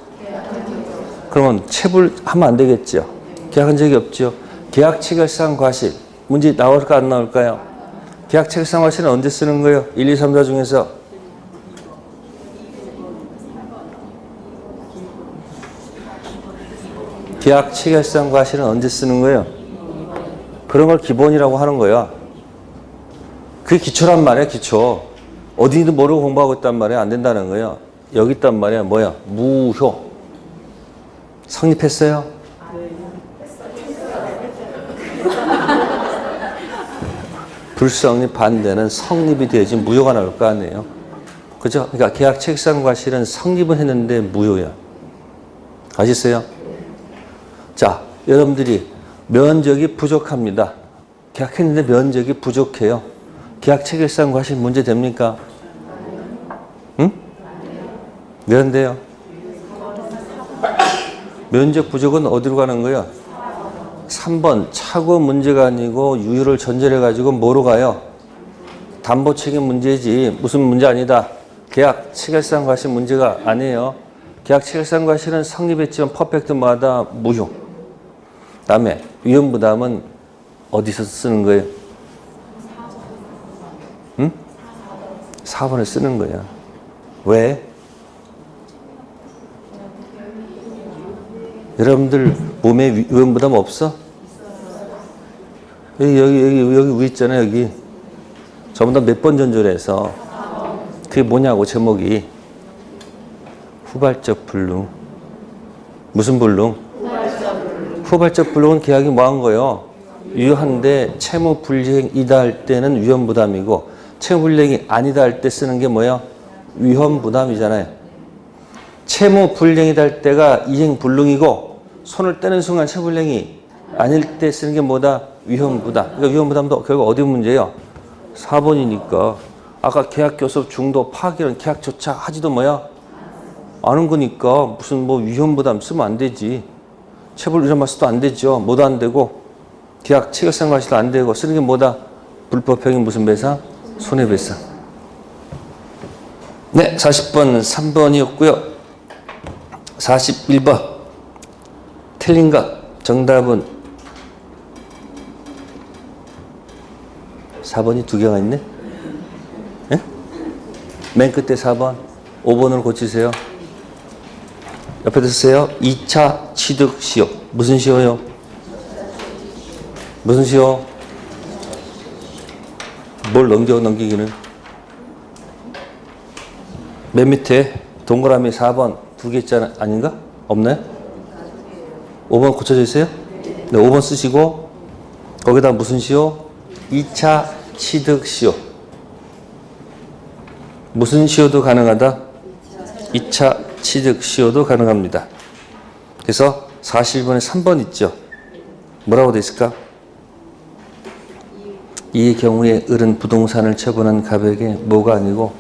[SPEAKER 1] 그러면 체불하면 안 되겠죠. 계약한 적이 없죠. 계약 체결상 과실. 문제 나올까 안 나올까요? 계약 체결상 과실은 언제 쓰는 거예요? 1, 2, 3, 4 중에서. 계약 체결상 과실은 언제 쓰는 거예요? 그런 걸 기본이라고 하는 거야. 그게 기초란 말이야, 기초. 어디든 모르고 공부하고 있단 말이야. 안 된다는 거예요. 여기 있단 말이야. 뭐야? 무효. 성립했어요? 불성립 반대는 성립이 돼야지 무효가 나올 거 아니에요. 그죠? 그러니까 계약 체결상 과실은 성립은 했는데 무효야. 아시겠어요? 자, 여러분들이 면적이 부족합니다. 계약했는데 면적이 부족해요. 계약 체결상 과실 문제 됩니까? 응? 왜 안 돼요? 면적 부족은 어디로 가는 거예요? 3번 차고 문제가 아니고 유효를 전제로 해가지고 뭐로 가요? 담보 책임 문제지 무슨 문제 아니다. 계약 체결상 과실 문제가 아니에요. 계약 체결상 과실은 성립했지만 퍼펙트마다 무효. 다음에 위험 부담은 어디서 쓰는 거예요? 응? 4번에 쓰는 거야. 왜? 여러분들 몸에 위험 부담 없어? 여기 위 있잖아요, 여기. 전부 다 몇 번 전조해서. 그게 뭐냐고, 제목이. 후발적 불능. 무슨 불능? 후발적 불능은 계약이 뭐 한 거예요? 유효한데 채무 불이행이다 할 때는 위험 부담이고, 채무 불이행이 아니다 할 때 쓰는 게 뭐예요? 위험 부담이잖아요. 채무 불이행이다 할 때가 이행 불능이고, 손을 떼는 순간 채무 불이행이 아닐 때 쓰는 게 뭐다? 위험 부담. 그러니까 위험 부담도 결국 어디 문제예요? 4번이니까. 아까 계약 교섭 중도 파기는 계약조차 하지도 뭐야? 아는 거니까 무슨 뭐 위험 부담 쓰면 안 되지. 체불 이런 말씀도 안 되죠. 뭐도 안 되고 계약 체결상 과실도 안 되고 쓰는 게 뭐다? 불법행위 무슨 배상? 손해배상. 네, 40번 3번이었고요. 41번 틀린 것. 정답은 4번이 두 개가 있네? 네? 맨 끝에 4번. 5번으로 고치세요. 옆에 드세요. 2차 취득 시효. 무슨 시효요? 무슨 시효? 뭘 넘기기는? 맨 밑에 동그라미 4번 두 개 있잖아. 아닌가? 없나요? 5번 고쳐져 있어요? 네, 5번 쓰시고 거기다 무슨 시효? 2차 취득 시효. 무슨 시효도 가능하다? 2차 취득 시효도 가능합니다. 그래서 41번에 3번 있죠. 뭐라고 돼 있을까? 이 경우에 을은 부동산을 처분한 갑에게 뭐가 아니고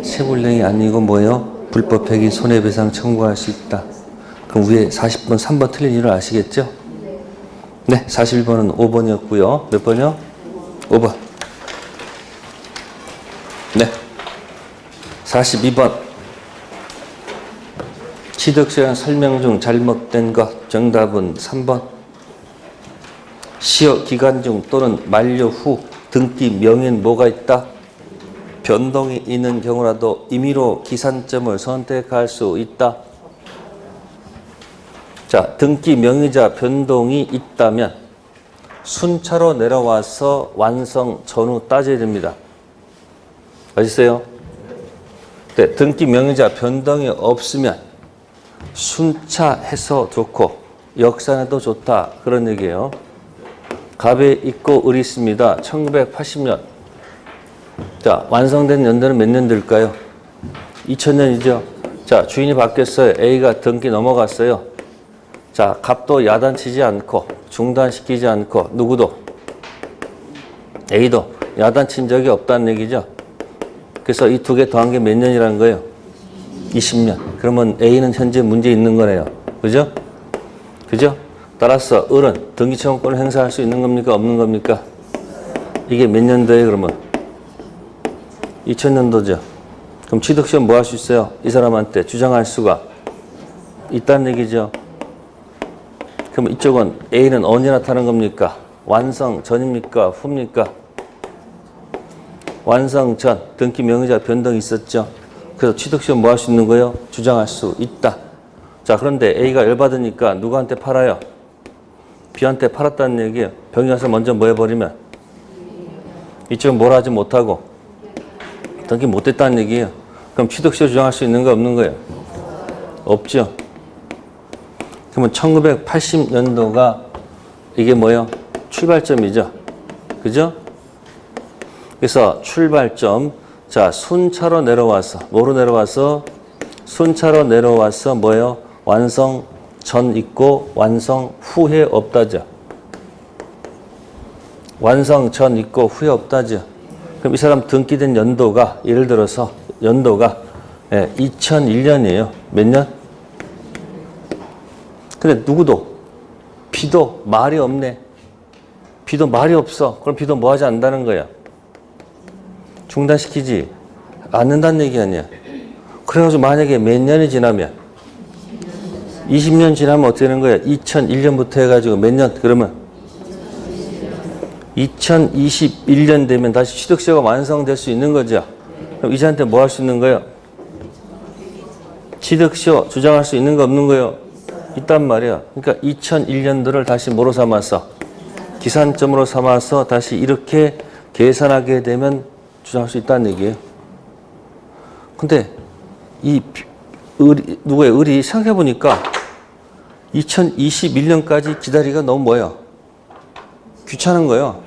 [SPEAKER 1] 채불능이 아니고 뭐예요? 불법행위 손해배상 청구할 수 있다. 그럼 위에 40번 3번 틀린 이유를 아시겠죠? 네, 41번은 5번이었고요. 몇 번이요? 5번. 네. 42번. 취득시효 설명 중 잘못된 것. 정답은 3번. 시효 기간 중 또는 만료 후 등기 명의엔 뭐가 있다? 변동이 있는 경우라도 임의로 기산점을 선택할 수 있다. 자, 등기 명의자 변동이 있다면 순차로 내려와서 완성 전후 따져야 됩니다. 아시세요? 네, 등기 명의자 변동이 없으면 순차해서 좋고 역산해도 좋다. 그런 얘기예요. 갑에 있고 을이 있습니다. 1980년. 자, 완성된 연도는 몇 년도일까요? 2000년이죠. 자, 주인이 바뀌었어요. A가 등기 넘어갔어요. 자, 갑도 야단치지 않고 중단시키지 않고 누구도 A도 야단친 적이 없다는 얘기죠. 그래서 이 두 개 더한 게 몇 년이라는 거예요? 20년. 그러면 A는 현재 문제 있는 거네요. 그죠? 그죠? 따라서 을은 등기청구권을 행사할 수 있는 겁니까? 없는 겁니까? 이게 몇 년도예요, 그러면? 2000년도죠. 그럼 취득시효 뭐 할 수 있어요? 이 사람한테 주장할 수가 있다는 얘기죠. 그럼 이쪽은 A는 언제 나타난 겁니까? 완성 전입니까? 후입니까? 완성 전 등기 명의자 변동이 있었죠. 그래서 취득시효 뭐 할 수 있는 거예요? 주장할 수 있다. 자, 그런데 A가 열받으니까 누구한테 팔아요? B한테 팔았다는 얘기예요. 병이 와서 먼저 뭐 해버리면 이쪽은 뭘 하지 못하고 등기 못했다는 얘기예요. 그럼 취득시효 주장할 수 있는 거 없는 거예요? 없죠. 그러면 1980년도가 이게 뭐예요? 출발점이죠. 그죠? 그래서 출발점, 자, 순차로 내려와서, 뭐로 내려와서? 순차로 내려와서 뭐예요? 완성 전 있고 완성 후에 없다죠. 완성 전 있고 후에 없다죠. 그럼 이 사람 등기된 연도가, 예를 들어서 연도가 2001년이에요. 몇 년? 근데 누구도, B도 말이 없네. B도 말이 없어. 그럼 B도 뭐 하지 않는다는 거야? 중단시키지 않는다는 얘기 아니야. 그래가지고 만약에 몇 년이 지나면 20년 지나면 어떻게 되는 거야? 2001년부터 해가지고 몇 년? 그러면 2021년 되면 다시 취득세가 완성될 수 있는 거죠. 그럼 이자한테 뭐 할 수 있는 거예요? 취득세 주장할 수 있는 거 없는 거예요? 있단 말이야. 그러니까 2001년도를 다시 뭐로 삼아서? 기산점으로 삼아서 다시 이렇게 계산하게 되면 주장할 수 있다는 얘기예요. 근데 이 누구의 을이 생각해보니까 2021년까지 기다리기가 너무 뭐예요? 귀찮은 거예요.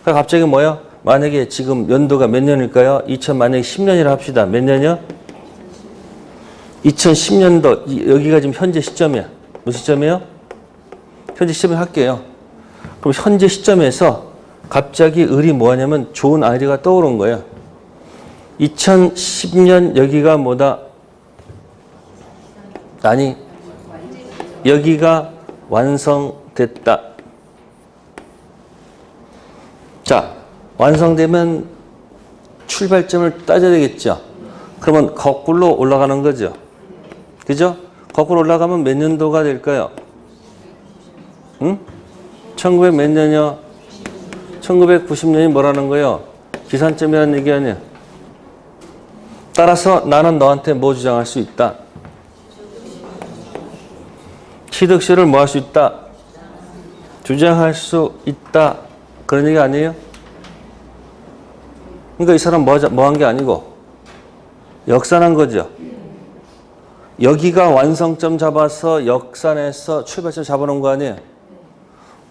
[SPEAKER 1] 그러니까 갑자기 뭐예요? 만약에 지금 연도가 몇 년일까요? 만약에 10년이라 합시다. 몇 년이요? 2010년도, 여기가 지금 현재 시점이야. 무슨 시점이에요? 현재 시점에 할게요. 그럼 현재 시점에서 갑자기 을이 뭐 하냐면 좋은 아이디어가 떠오른 거예요. 2010년 여기가 뭐다? 아니, 여기가 완성됐다. 자, 완성되면 출발점을 따져야 되겠죠. 그러면 거꾸로 올라가는 거죠. 그죠? 거꾸로 올라가면 몇 년도가 될까요? 응? 1900 몇 년이요? 1990년이 뭐라는 거예요? 기산점이라는 얘기 아니야. 따라서 나는 너한테 뭐 주장할 수 있다? 취득세를 뭐 할 수 있다? 주장할 수 있다. 그런 얘기 아니에요? 그러니까 이 사람 뭐 한 게 아니고 역산한 거죠. 여기가 완성점 잡아서 역산해서 출발점 잡아놓은 거 아니에요?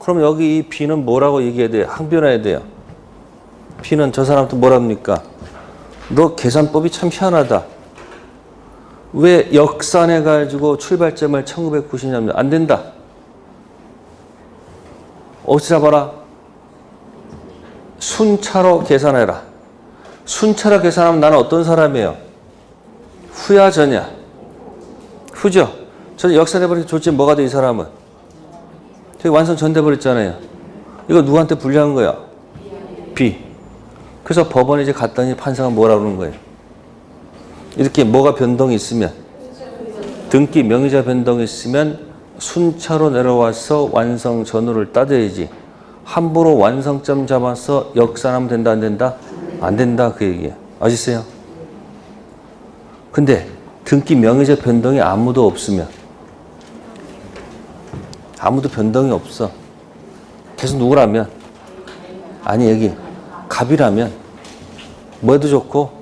[SPEAKER 1] 그럼 여기 이 B는 뭐라고 얘기해야 돼요? 항변해야 돼요. B는 저 사람한테 뭐랍니까? 너 계산법이 참 희한하다. 왜 역산해가지고 출발점을 1990년 안 된다. 어디서 잡아라? 순차로 계산해라. 순차로 계산하면 나는 어떤 사람이에요? 후야 전이야? 후죠? 저는 역산해버리기 좋지 뭐가 돼 이 사람은? 저기 완성 전돼버렸잖아요. 이거 누구한테 불리한 거야? B. 그래서 법원에 이제 갔더니 판사가 뭐라 그러는 거예요? 이렇게 뭐가 변동이 있으면, 등기 명의자 변동이 있으면 순차로 내려와서 완성 전후를 따져야지. 함부로 완성점 잡아서 역산하면 된다, 안 된다? 안 된다, 그 얘기예요. 아시세요? 근데 등기 명의자 변동이 아무도 없으면, 아무도 변동이 없어. 계속 누구라면, 아니 여기 갑이라면 뭐 해도 좋고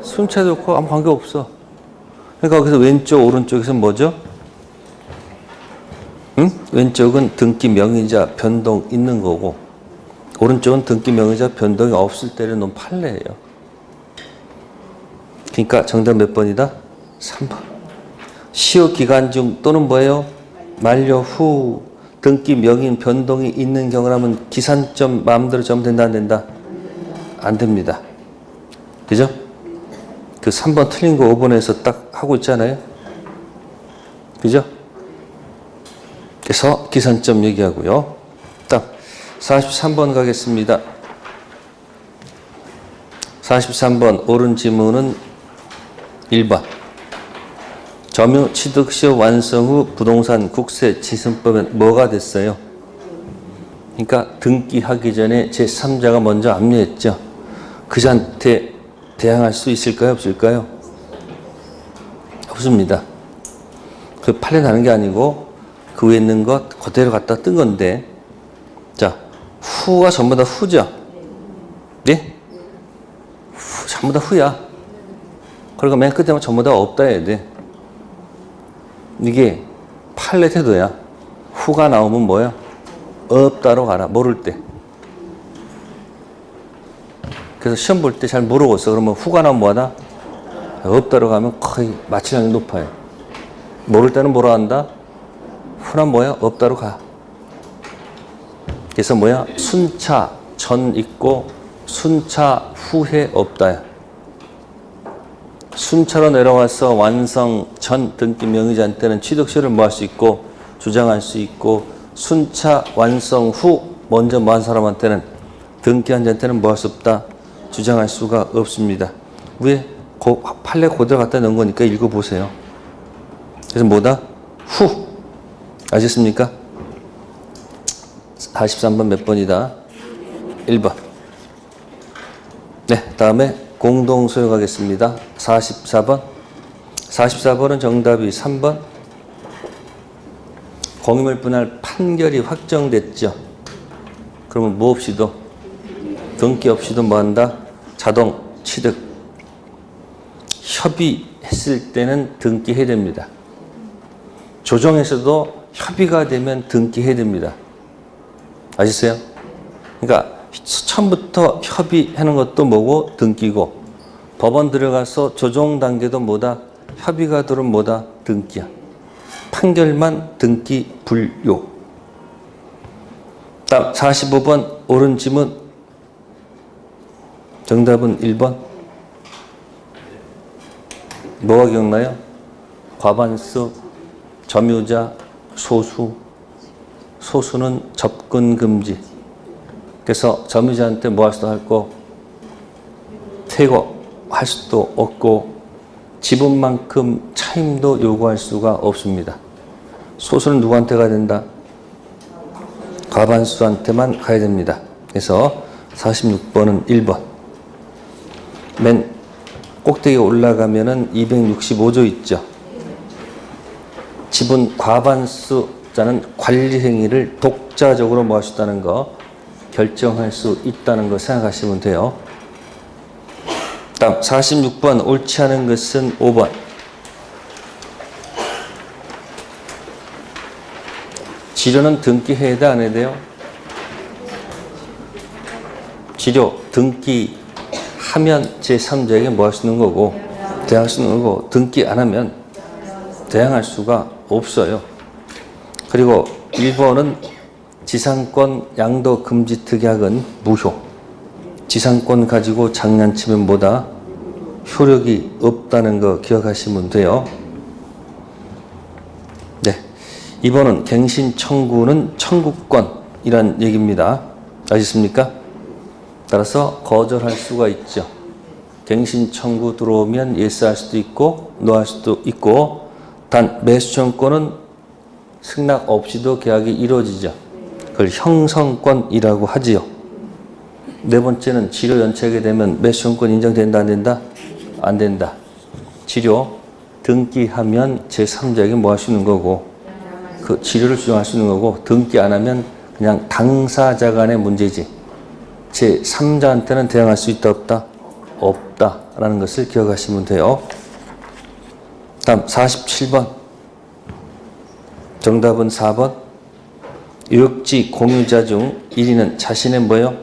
[SPEAKER 1] 순차도 좋고 아무 관계 없어. 그러니까 그래서 왼쪽 오른쪽에서 뭐죠? 응? 왼쪽은 등기 명의자 변동 있는 거고 오른쪽은 등기 명의자 변동이 없을 때를 놓은 판례예요. 그러니까 정답 몇 번이다? 3번. 시효 기간 중 또는 뭐예요? 만료 후 등기 명의 변동이 있는 경우라면 기산점 마음대로 점 된다, 안 된다? 안 됩니다. 그죠? 그 3번 틀린 거 5번에서 딱 하고 있잖아요. 그죠? 그래서 기산점 얘기하고요. 딱 43번 가겠습니다. 43번 옳은 지문은 1번. 점유 취득시 완성 후 부동산 국세 지승법은 뭐가 됐어요? 그러니까 등기하기 전에 제3자가 먼저 압류했죠. 그자한테 대항할 수 있을까요? 없을까요? 없습니다. 그 판례 나는 게 아니고 그 위에 있는 것 그대로 갖다 뜬 건데, 자, 후가 전부 다 후죠? 네? 전부 다 후야. 그리고 맨 끝에 전부 다 없다 해야 돼. 이게 판례 태도야. 후가 나오면 뭐야? 없다로 가라. 모를 때. 그래서 시험 볼 때 잘 모르겠어. 그러면 후가 나면 뭐하다? 없다로 가면 거의 맞힐 확률이 높아요. 모를 때는 뭐라 한다? 후는 뭐야? 없다로 가. 그래서 뭐야? 순차 전 있고 순차 후에 없다야. 순차로 내려와서 완성 전 등기 명의자한테는 취득서를 뭐 할 수 있고 주장할 수 있고, 순차 완성 후 먼저 뭐 한 사람한테는 등기한 자한테는 뭐 할 수 없다? 주장할 수가 없습니다. 위에 판례 그대로 갖다 넣은 거니까 읽어보세요. 그래서 뭐다? 후. 아셨습니까? 43번 몇 번이다? 1번. 네, 다음에 공동소유 가겠습니다. 44번. 44번은 정답이 3번. 공유물 분할 판결이 확정됐죠. 그러면 뭐 없이도, 등기 없이도 뭐 한다? 자동 취득. 협의했을 때는 등기해야 됩니다. 조정에서도 협의가 되면 등기해야 됩니다. 아시겠어요? 그러니까 처음부터 협의하는 것도 뭐고? 등기고, 법원 들어가서 조정 단계도 뭐다? 협의가 들어오면 뭐다? 등기야. 판결만 등기 불요. 다음 45번 옳은 지문. 정답은 1번. 뭐가 기억나요? 과반수, 점유자, 소수. 소수는 접근 금지. 그래서 점유자한테 뭐 할 수도 없고 퇴거할 수도 없고 지분만큼 차임도 요구할 수가 없습니다. 소수는 누구한테 가야 된다? 과반수한테만 가야 됩니다. 그래서 46번은 1번. 맨 꼭대기에 올라가면은 265조 있죠. 지분 과반수자는 관리 행위를 독자적으로 뭐 할 수 있다는 거, 결정할 수 있다는 거 생각하시면 돼요. 다음 46번 옳지 않은 것은 5번. 치료는 등기해야 돼, 안 해야 돼요? 치료 등기하면 제3자에게 뭐 할 수 있는 거고, 대항할 수 있는 거고, 등기 안 하면 대항할 수가 없어요. 그리고 1번은 지상권 양도 금지 특약은 무효. 지상권 가지고 장난치면 뭐다? 효력이 없다는 거 기억하시면 돼요. 네. 2번은 갱신 청구는 청구권이란 얘기입니다. 아시겠습니까? 따라서 거절할 수가 있죠. 갱신 청구 들어오면 예스 할 수도 있고 노 할 수도 있고, 단 매수청구권은 승낙 없이도 계약이 이루어지죠. 그걸 형성권이라고 하지요. 네 번째는 지료 연체하게 되면 매수청구권 인정된다, 안 된다? 안 된다. 지료 등기하면 제3자에게 뭐 할 수 있는 거고, 그 지료를 주장할 수 있는 거고, 등기 안 하면 그냥 당사자 간의 문제지 제3자한테는 대항할 수 있다, 없다? 없다라는 것을 기억하시면 돼요. 다음 47번. 정답은 4번. 유역지 공유자 중 1위는 자신의 뭐요?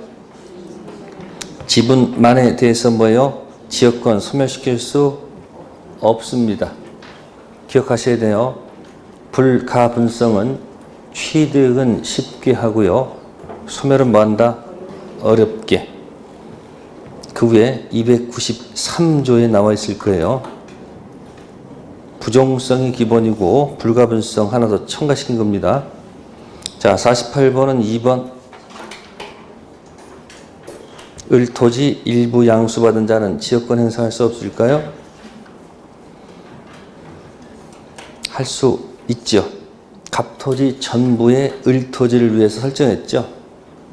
[SPEAKER 1] 지분만에 대해서 뭐요? 지역권 소멸시킬 수 없습니다. 기억하셔야 돼요. 불가분성은 취득은 쉽게 하고요, 소멸은 뭐한다? 어렵게. 그 위에 293조에 나와 있을 거예요. 부종성이 기본이고 불가분성 하나 더 첨가시킨 겁니다. 자, 48번은 2번. 을토지 일부 양수받은 자는 지역권 행사할 수 없을까요? 할 수 있죠. 갑토지 전부의 을토지를 위해서 설정했죠.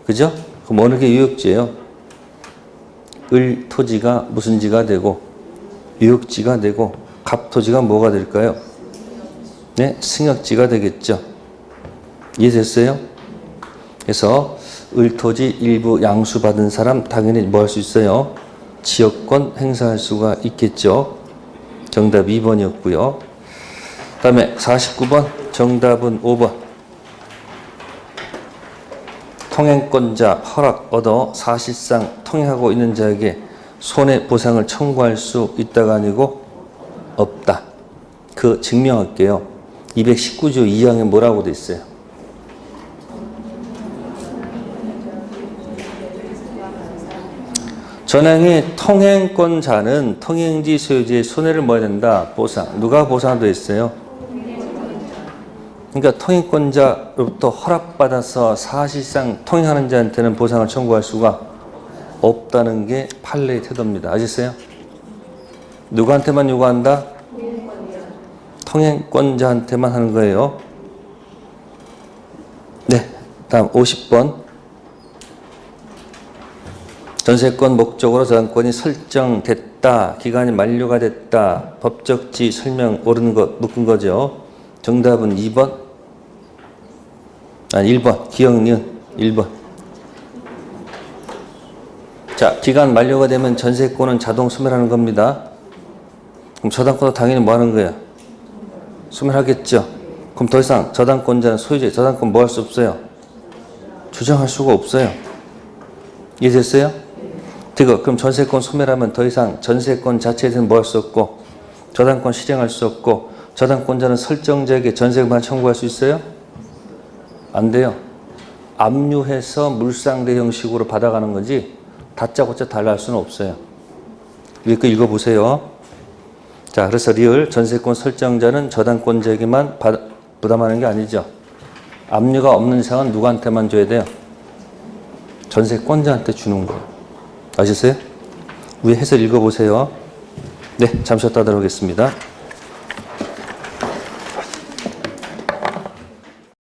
[SPEAKER 1] 그죠? 그럼 어느 게 유역지예요? 을토지가 무슨 지가 되고 유역지가 되고 갑토지가 뭐가 될까요? 네, 승역지가 되겠죠. 이해됐어요? 그래서 을토지 일부 양수받은 사람 당연히 뭐 할 수 있어요? 지역권 행사할 수가 있겠죠. 정답 2번이었고요. 그 다음에 49번. 정답은 5번. 통행권자 허락 얻어 사실상 통행하고 있는 자에게 손해보상을 청구할 수 있다가 아니고 없다. 그 증명할게요. 219조 2항에 뭐라고 돼 있어요? 전항의 통행권자는 통행지 소유지의 손해를 뭐해야 된다? 보상. 누가 보상하도록 했어요? 그러니까 통행권자로부터 허락받아서 사실상 통행하는 자한테는 보상을 청구할 수가 없다는 게 판례의 태도입니다. 아셨어요? 누구한테만 요구한다? 통행권자한테만 하는 거예요. 네, 다음 50번. 전세권 목적으로 저당권이 설정됐다. 기간이 만료가 됐다. 법적지 설명 옳은 것 묶은 거죠. 정답은 2번. 아니 1번. 기억, 니은 1번. 자, 기간 만료가 되면 전세권은 자동 소멸하는 겁니다. 그럼 저당권도 당연히 뭐 하는 거예요? 소멸하겠죠. 그럼 더 이상 저당권자는 소유자, 저당권 뭐 할 수 없어요? 주장할 수가 없어요. 이해됐어요? 그럼 전세권 소멸하면 더 이상 전세권 자체에 대해서 뭐 할 수 없고 저당권 실행할 수 없고 저당권자는 설정자에게 전세만 청구할 수 있어요? 안 돼요. 압류해서 물상대 형식으로 받아가는 거지 다짜고짜 달라 할 수는 없어요. 이거 읽어보세요. 자, 그래서 리을 전세권 설정자는 저당권자에게만 부담하는 게 아니죠. 압류가 없는 이상은 누구한테만 줘야 돼요? 전세권자한테 주는 거예요. 아셨어요? 위에 해설 읽어보세요. 네, 잠시 쉬었다 하도록 하겠습니다.